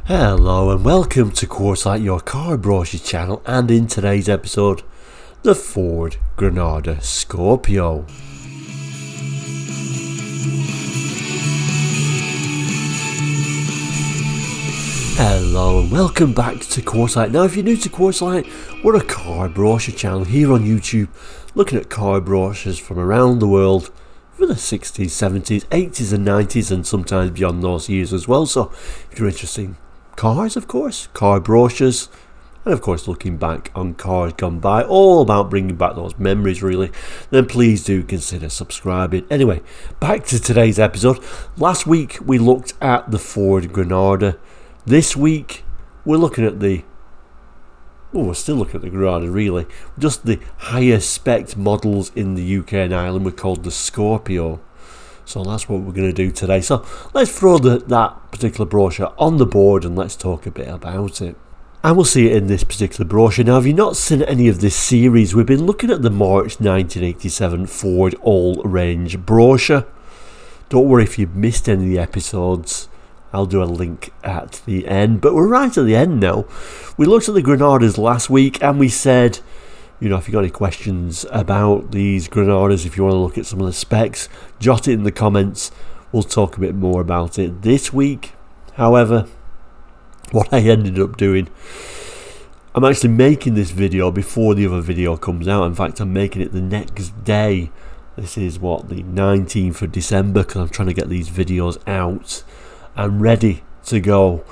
Hello and welcome to Quarterlight, your car brochure channel, and in today's episode, the Ford Scorpio. Hello and welcome back to Quarterlight. Now if you're new to Quarterlight, we're a car brochure channel here on YouTube, looking at car brochures from around the world for the 60s, 70s, 80s and 90s and sometimes beyond those years as well. So if you're interested in cars, of course, car brochures, and of course looking back on cars gone by, all about bringing back those memories really, then please do consider subscribing. Anyway, back to today's episode. Last week we looked at the Ford Granada. This week we're looking at we're still looking at the Granada really, just the higher spec models in the UK and Ireland. We're called the Scorpio. So that's what we're going to do today. So let's throw that particular brochure on the board and let's talk a bit about it. And we'll see it in this particular brochure. Now, if you've not seen any of this series, we've been looking at the March 1987 Ford all-range brochure. Don't worry if you've missed any of the episodes. I'll do a link at the end. But we're right at the end now. We looked at the Granadas last week and we said, you know, if you've got any questions about these Granadas, if you want to look at some of the specs, jot it in the comments. We'll talk a bit more about it this week. However, what I ended up doing, I'm actually making this video before the other video comes out. In fact, I'm making it the next day. This is the 19th of December, because I'm trying to get these videos out and ready to go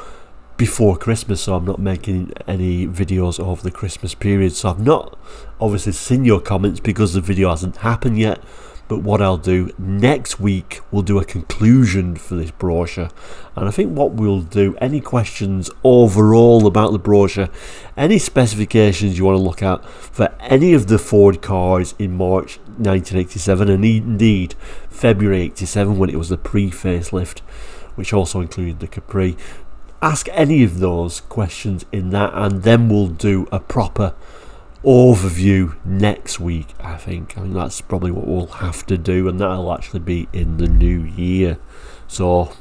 before Christmas, so I'm not making any videos over the Christmas period. So I've not obviously seen your comments because the video hasn't happened yet, but what I'll do next week, we'll do a conclusion for this brochure. And I think what we'll do, any questions overall about the brochure, any specifications you want to look at for any of the Ford cars in March 1987 and indeed February 87 when it was the pre-facelift, which also included the Capri, ask any of those questions in that, and then we'll do a proper overview next week. I think that's probably what we'll have to do, and that'll actually be in the new year. So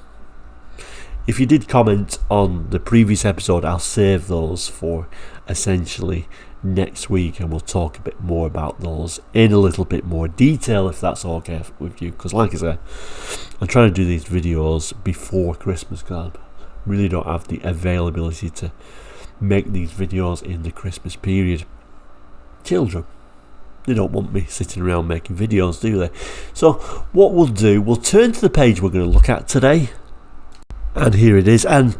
if you did comment on the previous episode, I'll save those for essentially next week, and we'll talk a bit more about those in a little bit more detail, if that's okay with you, because like I said, I'm trying to do these videos before Christmas because I really don't have the availability to make these videos in the Christmas period. Children, they don't want me sitting around making videos, do they? So what we'll do, we'll turn to the page we're going to look at today, and here it is. And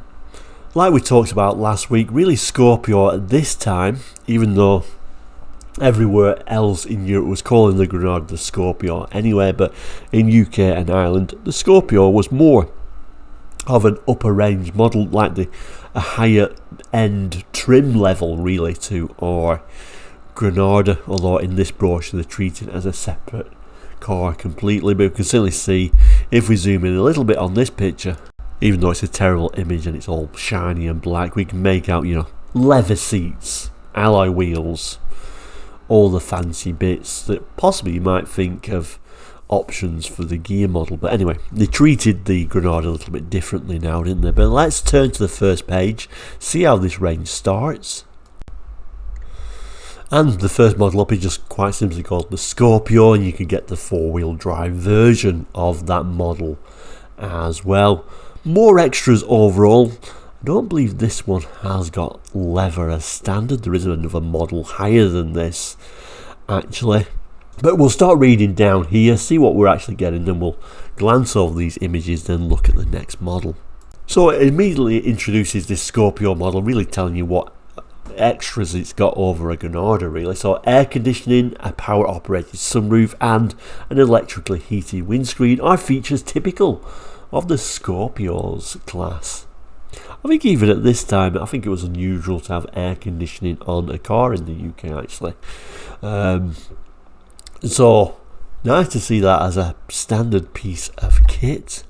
like we talked about last week, really Scorpio at this time, even though everywhere else in Europe was calling the Granada the Scorpio anyway, but in UK and Ireland the Scorpio was more of an upper range model, like a higher end trim level really to our Granada, although in this brochure they're treated as a separate car completely. But we can certainly see, if we zoom in a little bit on this picture, even though it's a terrible image and it's all shiny and black, we can make out, leather seats, alloy wheels, all the fancy bits that possibly you might think of options for the gear model. But anyway, they treated the Granada a little bit differently now, didn't they? But let's turn to the first page, see how this range starts. And the first model up is just quite simply called the Scorpio, and you can get the four-wheel drive version of that model as well. More extras overall. I don't believe this one has got leather as standard. There is another model higher than this actually. But we'll start reading down here, see what we're actually getting, then we'll glance over these images, then look at the next model. So it immediately introduces this Scorpio model, really telling you what extras it's got over a Granada really. So air conditioning, a power operated sunroof and an electrically heated windscreen are features typical of the Scorpio's class. I think even at this time, I think it was unusual to have air conditioning on a car in the UK actually. So nice to see that as a standard piece of kit.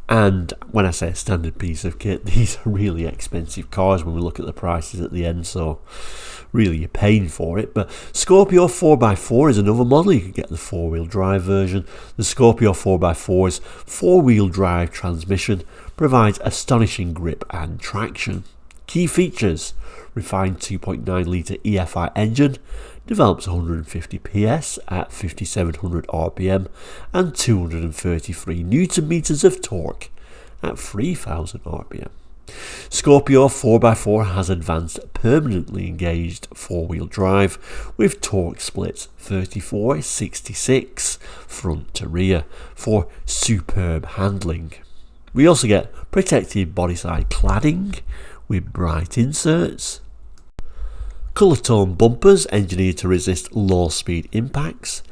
And when I say a standard piece of kit, these are really expensive cars when we look at the prices at the end, so really you're paying for it. But Scorpio 4x4 is another model. You can get the four-wheel drive version. The Scorpio 4x4 is four-wheel drive transmission, provides astonishing grip and traction. Key features: refined 2.9 litre EFI engine, develops 150 PS at 5700 RPM and 233 Newton meters of torque at 3000 RPM. Scorpio 4x4 has advanced permanently engaged four-wheel drive with torque splits 34-66 front to rear for superb handling. We also get protective bodyside cladding with bright inserts, colour tone bumpers engineered to resist low speed impacts,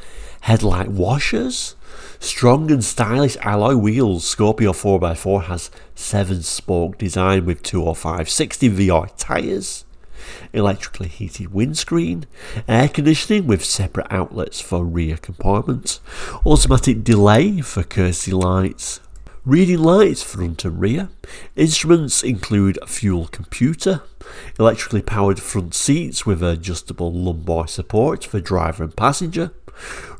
headlight washers, strong and stylish alloy wheels. Scorpio 4x4 has 7-spoke design with 205/60 VR tyres, electrically heated windscreen, air conditioning with separate outlets for rear compartments, automatic delay for courtesy lights, reading lights front and rear. Instruments include fuel computer, electrically powered front seats with adjustable lumbar support for driver and passenger,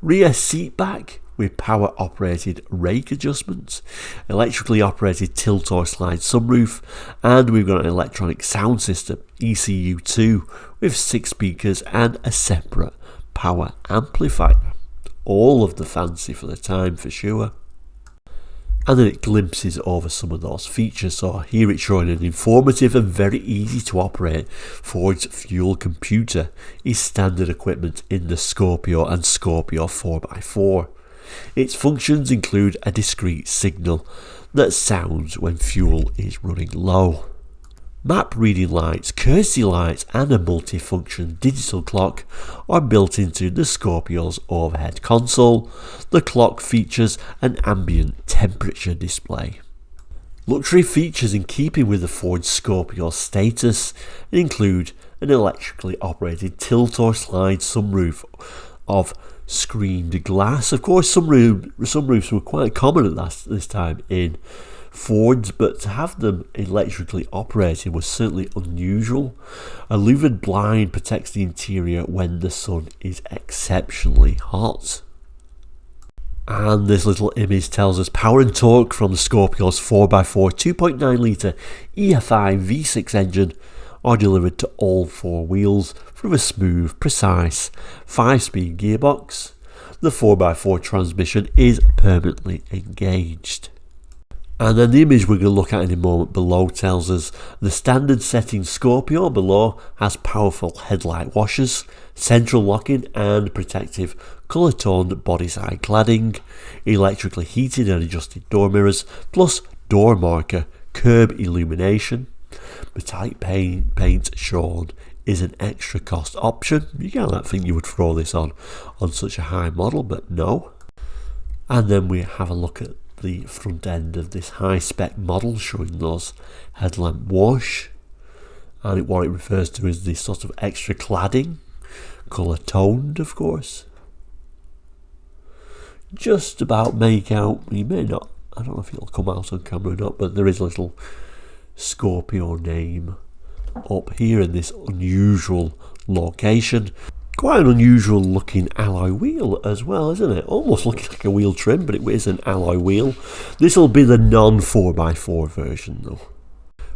rear seat back with power operated rake adjustments, electrically operated tilt or slide sunroof, and we've got an electronic sound system ECU2 with 6 speakers and a separate power amplifier. All of the fancy for the time for sure. And then it glimpses over some of those features. So here it's showing an informative and very easy to operate Ford's fuel computer is standard equipment in the Scorpio and Scorpio 4x4. Its functions include a discrete signal that sounds when fuel is running low, map reading lights, courtesy lights and a multifunction digital clock are built into the Scorpio's overhead console. The clock features an ambient temperature display. Luxury features in keeping with the Ford Scorpio status include an electrically operated tilt or slide sunroof of screened glass. Of course, sunroofs were quite common at this time in Fords, but to have them electrically operated was certainly unusual. A louvered blind protects the interior when the sun is exceptionally hot. And this little image tells us power and torque from the Scorpio's 4x4 2.9 litre EFI V6 engine are delivered to all four wheels through a smooth, precise 5-speed gearbox. The 4x4 transmission is permanently engaged. And then the image we're going to look at in a moment below tells us the standard setting Scorpio below has powerful headlight washers, central locking and protective colour-toned bodyside cladding, electrically heated and adjusted door mirrors, plus door marker curb illumination. Metallic paint shown is an extra cost option. You can't think you would throw this on such a high model, but no. And then we have a look at the front end of this high spec model showing those headlamp wash, and what it refers to as this sort of extra cladding, colour toned of course. Just about make out, you may not, I don't know if it'll come out on camera or not, but there is a little Scorpio name up here in this unusual location. Quite an unusual looking alloy wheel as well, isn't it? Almost looking like a wheel trim, but it is an alloy wheel. This will be the non-4x4 version though.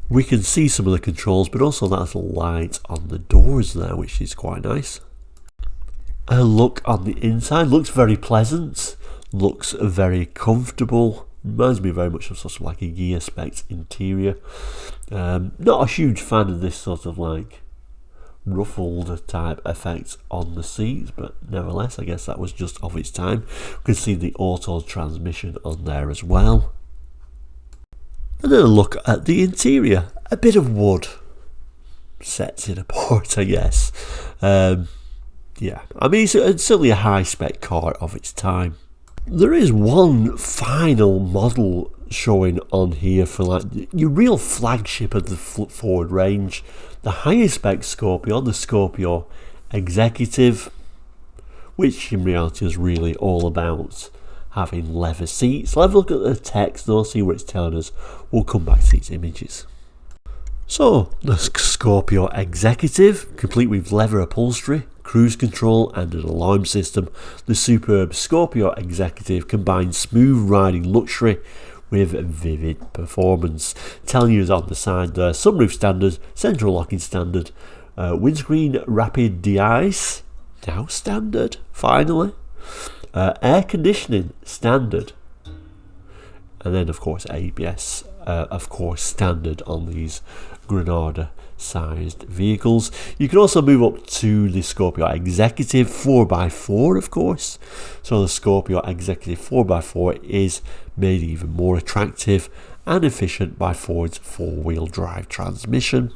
We can see some of the controls, but also that little light on the doors there, which is quite nice. A look on the inside, looks very pleasant, looks very comfortable. Reminds me very much of sort of like a gear spec interior. Not a huge fan of this sort of like ruffled type effect on the seats, but nevertheless I guess that was just of its time. You can see the auto transmission on there as well. And then a look at the interior. A bit of wood sets it apart, I guess. Yeah, I mean it's certainly a high spec car of its time. There is one final model showing on here for like your real flagship of the Ford range, the highest spec Scorpio, the Scorpio Executive, which in reality is really all about having leather seats. Let's look at the text though, see what it's telling us. We'll come back to these images. So the Scorpio Executive, complete with leather upholstery, cruise control and an alarm system. The superb Scorpio Executive combines smooth riding luxury with vivid performance. Telling you on the side there, sunroof standard, central locking standard, windscreen rapid de-ice, now standard, finally, air conditioning standard, and then of course ABS, of course standard on these Granada sized vehicles. You can also move up to the Scorpio Executive 4x4, of course. So the Scorpio Executive 4x4 is made even more attractive and efficient by Ford's four-wheel drive transmission.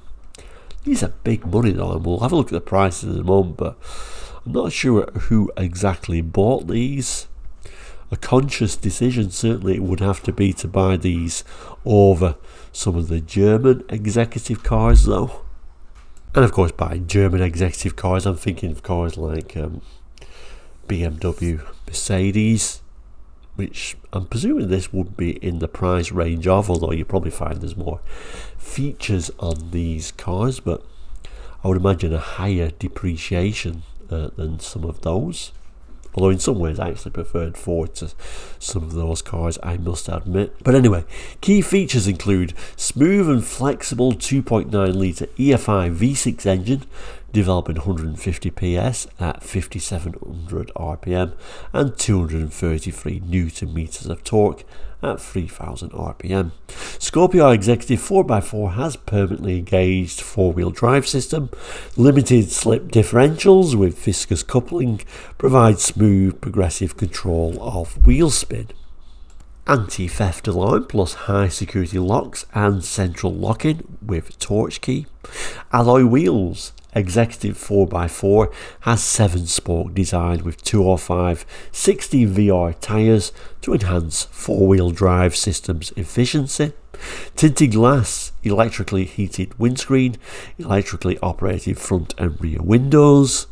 These are big money though, and we'll have a look at the prices in a moment, but I'm not sure who exactly bought these. A conscious decision certainly it would have to be to buy these over some of the German executive cars though. And of course, by German executive cars I'm thinking of cars like BMW, Mercedes, which I'm presuming this would be in the price range of, although you probably find there's more features on these cars, but I would imagine a higher depreciation than some of those. Although in some ways I actually preferred Ford to some of those cars, I must admit. But anyway, key features include smooth and flexible 2.9 litre EFI V6 engine, developing 150 PS at 5700 RPM and 233 Newton meters of torque at 3000 RPM. Scorpio Executive 4x4 has permanently engaged four-wheel drive system, limited slip differentials with viscous coupling, provides smooth progressive control of wheel spin. Anti-theft alarm plus high security locks and central locking with torch key. Alloy wheels. Executive 4x4 has 7-spoke design with 205 60 VR tyres to enhance four-wheel drive system's efficiency. Tinted glass, electrically heated windscreen, electrically operated front and rear windows,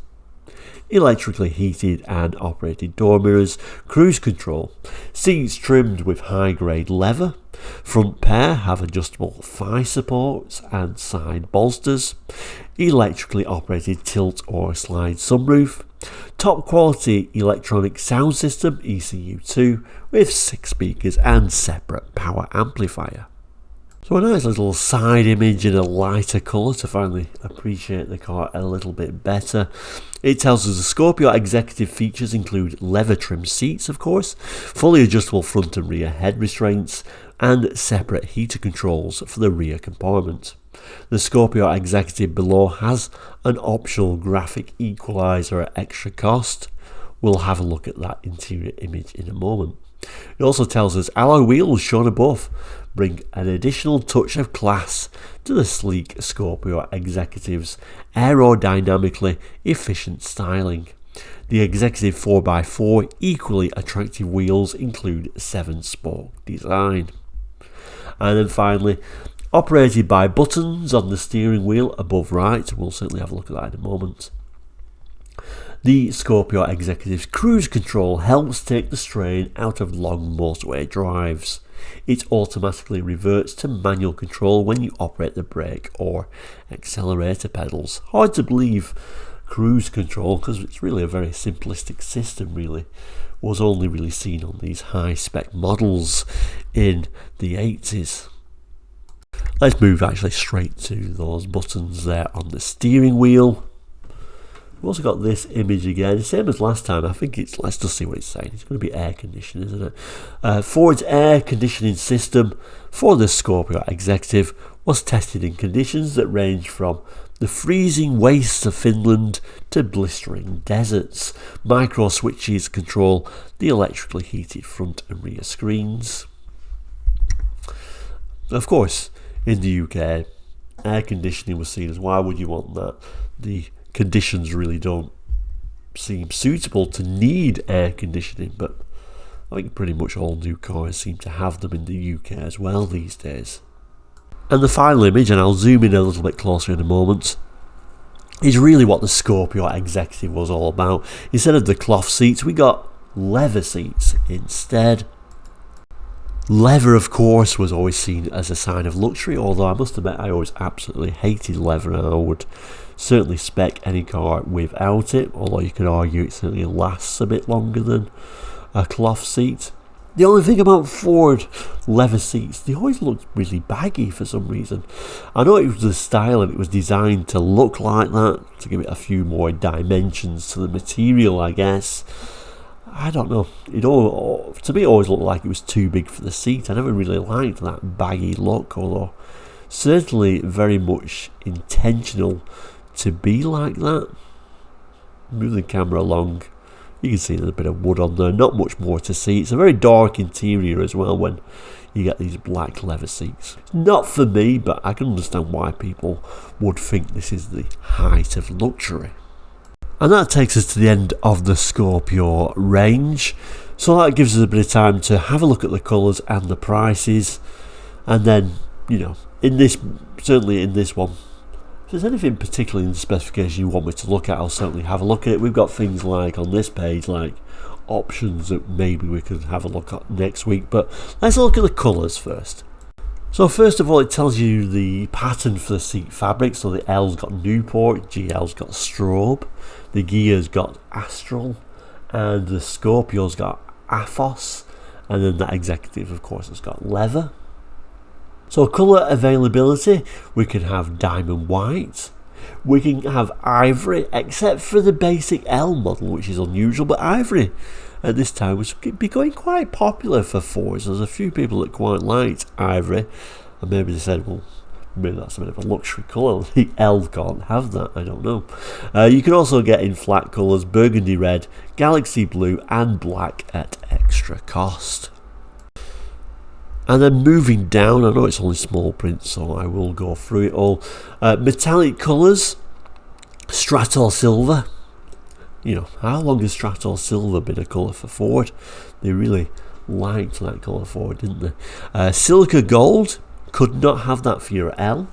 electrically heated and operated door mirrors, cruise control, seats trimmed with high-grade leather, front pair have adjustable thigh supports and side bolsters, electrically operated tilt or slide sunroof, top quality electronic sound system ECU2 with 6 speakers and separate power amplifier. So a nice little side image in a lighter colour to finally appreciate the car a little bit better. It tells us the Scorpio Executive features include leather trimmed seats, of course, fully adjustable front and rear head restraints, and separate heater controls for the rear compartment. The Scorpio Executive below has an optional graphic equaliser at extra cost. We'll have a look at that interior image in a moment. It also tells us alloy wheels shown above bring an additional touch of class to the sleek Scorpio Executive's aerodynamically efficient styling. The Executive 4x4 equally attractive wheels include 7-spoke design. And then finally, operated by buttons on the steering wheel above right. We'll certainly have a look at that in a moment. The Scorpio Executive's cruise control helps take the strain out of long motorway drives. It automatically reverts to manual control when you operate the brake or accelerator pedals. Hard to believe cruise control, because it's really a very simplistic system, really. Was only really seen on these high-spec models in the 80s. Let's move actually straight to those buttons there on the steering wheel. We've also got this image again, same as last time. I think it's, let's just see what it's saying. It's going to be air conditioning, isn't it? Ford's air conditioning system for the Scorpio Executive was tested in conditions that range from the freezing wastes of Finland to blistering deserts. Micro switches control the electrically heated front and rear screens. Of course, in the UK, air conditioning was seen as, why would you want that? The conditions really don't seem suitable to need air conditioning, but I think pretty much all new cars seem to have them in the UK as well these days. And the final image, and I'll zoom in a little bit closer in a moment, is really what the Scorpio Executive was all about. Instead of the cloth seats, we got leather seats instead. Leather, of course, was always seen as a sign of luxury, although I must admit I always absolutely hated leather, and I would certainly spec any car without it, although you could argue it certainly lasts a bit longer than a cloth seat. The only thing about Ford leather seats, they always look really baggy for some reason. I know it was the style and it was designed to look like that, to give it a few more dimensions to the material, I guess. I don't know. To me, it always looked like it was too big for the seat. I never really liked that baggy look, although certainly very much intentional to be like that. Move the camera along. You can see there's a bit of wood on there, not much more to see. It's a very dark interior as well when you get these black leather seats. Not for me, but I can understand why people would think this is the height of luxury. And that takes us to the end of the Scorpio range. So that gives us a bit of time to have a look at the colours and the prices. And then, certainly in this one, if there's anything particularly in the specification you want me to look at, I'll certainly have a look at it. We've got things like on this page, like options that maybe we could have a look at next week. But let's look at the colours first. So first of all, it tells you the pattern for the seat fabric. So the L's got Newport, GL's got Strobe, the Gear's got Astral, and the Scorpio's got Athos, and then the Executive, of course, has got Leather. So colour availability, we can have diamond white, we can have ivory, except for the basic L model, which is unusual, but ivory at this time was becoming quite popular for Fords. There's a few people that quite liked ivory, and maybe they said, well, maybe that's a bit of a luxury colour, the L can't have that, I don't know. You can also get in flat colours, burgundy red, galaxy blue and black at extra cost. And then moving down, I know it's only small print, so I will go through it all. Metallic colours, Strator Silver. How long has Strator Silver been a colour for Ford? They really liked that colour Ford, didn't they? Silica Gold, could not have that for your L.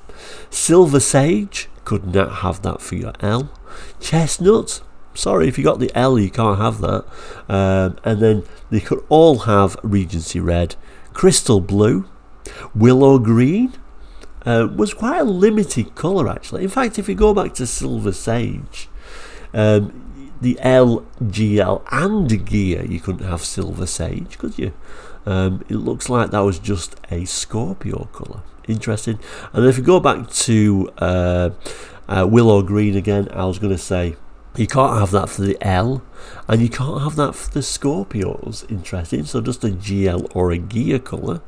Silver Sage, could not have that for your L. Chestnut, sorry, if you got the L, you can't have that. And then they could all have Regency Red. Crystal Blue, Willow Green, was quite a limited colour actually. In fact, if you go back to Silver Sage, the L, GL and Gear, you couldn't have Silver Sage, could you? It looks like that was just a Scorpio colour. Interesting. And if you go back to Willow Green again, I was going to say, you can't have that for the L, and you can't have that for the Scorpios. Interesting. So just a GL or a Gear colour,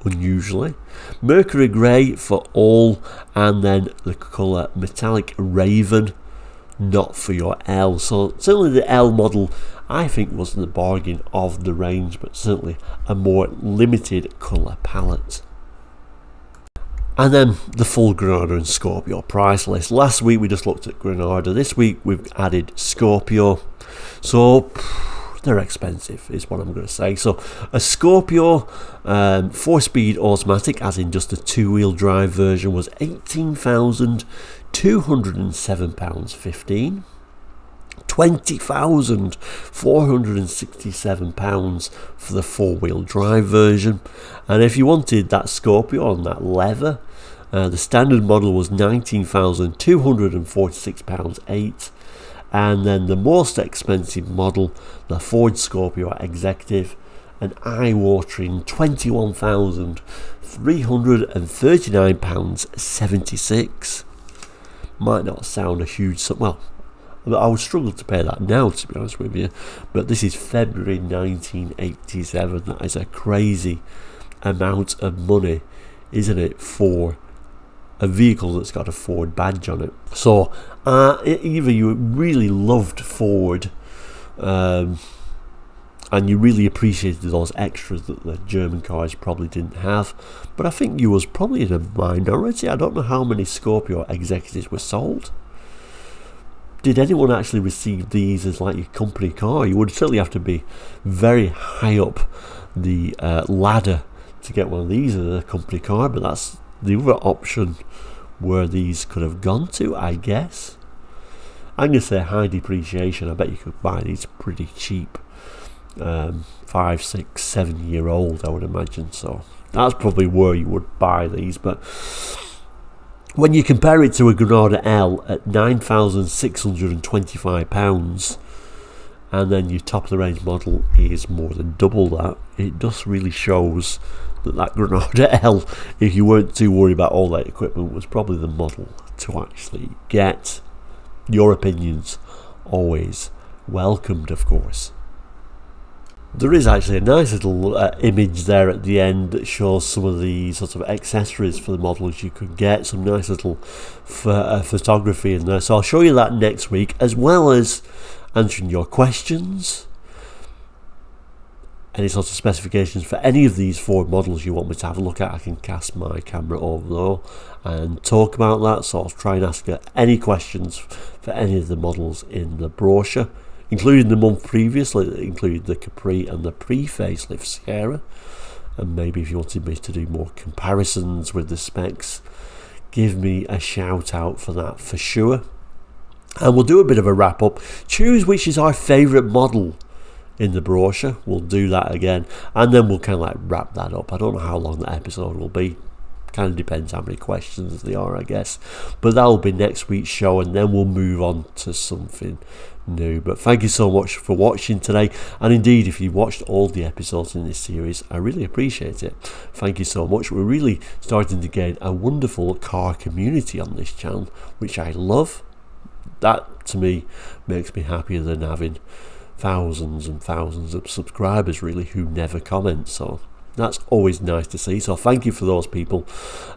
unusually. Mercury Grey for all, and then the colour Metallic Raven, not for your L. So certainly the L model, I think, wasn't the bargain of the range, but certainly a more limited colour palette. And then the full Granada and Scorpio price list. Last week we just looked at Granada. This week we've added Scorpio. So they're expensive is what I'm going to say. So a Scorpio 4-speed automatic, as in just a 2-wheel drive version, was £18,207.15. £20,467 for the 4-wheel drive version. And if you wanted that Scorpio on that leather, the standard model was £19,246.08. And then the most expensive model, the Ford Scorpio Executive, an eye-watering £21,339.76. Might not sound a huge sum. Well, I would struggle to pay that now, to be honest with you. But this is February 1987. That is a crazy amount of money, isn't it, for a vehicle that's got a Ford badge on it. So either you really loved Ford and you really appreciated those extras that the German cars probably didn't have, but I think you was probably in a minority. I don't know how many Scorpio Executives were sold. Did anyone actually receive these as like your company car? You would certainly have to be very high up the ladder to get one of these as a company car, but that's the other option where these could have gone to, I guess. I'm going to say high depreciation. I bet you could buy these pretty cheap. 5, 6, 7 year old, I would imagine. So that's probably where you would buy these. But when you compare it to a Granada L at £9,625, and then your top of the range model is more than double that. It just really shows that Granada L, if you weren't too worried about all that equipment, was probably the model to actually get. Your opinions always welcomed, of course. There is actually a nice little image there at the end that shows some of the sort of accessories for the models you could get, some nice little photography in there. So I'll show you that next week, as well as answering your questions, any sort of specifications for any of these Ford models you want me to have a look at. I can cast my camera over there and talk about that, so I'll try and ask any questions for any of the models in the brochure, including the month previously that included the Capri and the pre-facelift Sierra. And maybe if you wanted me to do more comparisons with the specs, give me a shout out for that for sure. And we'll do a bit of a wrap up, choose which is our favourite model in the brochure. We'll do that again, and then we'll kind of like wrap that up. I don't know how long that episode will be, kind of depends how many questions there are, I guess, but that will be next week's show, and then we'll move on to something new. But thank you so much for watching today, and indeed if you watched all the episodes in this series, I really appreciate it. Thank you so much. We're really starting to gain a wonderful car community on this channel, which I love. That to me makes me happier than having thousands and thousands of subscribers really who never comment, so that's always nice to see. So thank you for those people.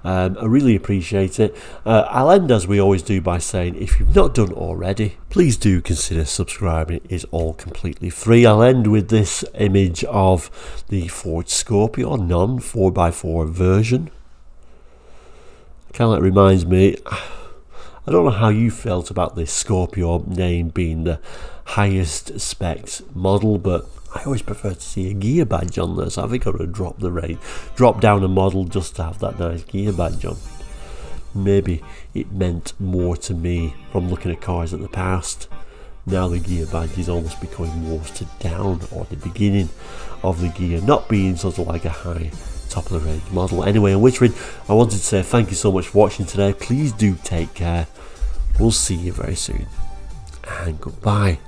I really appreciate it. I'll end as we always do by saying, if you've not done already, please do consider subscribing. It is all completely free. I'll end with this image of the Ford Scorpio non 4x4 version. Kind of reminds me, I don't know how you felt about this Scorpio name being the highest specs model, but I always prefer to see a gear badge on there, so I think I would drop down a model just to have that nice gear badge on. Maybe it meant more to me from looking at cars at the past. Now the gear badge is almost becoming watered down, or the beginning of the gear not being sort of like a high top of the range model. Anyway, on which I wanted to say thank you so much for watching today. Please do take care. We'll see you very soon, and goodbye.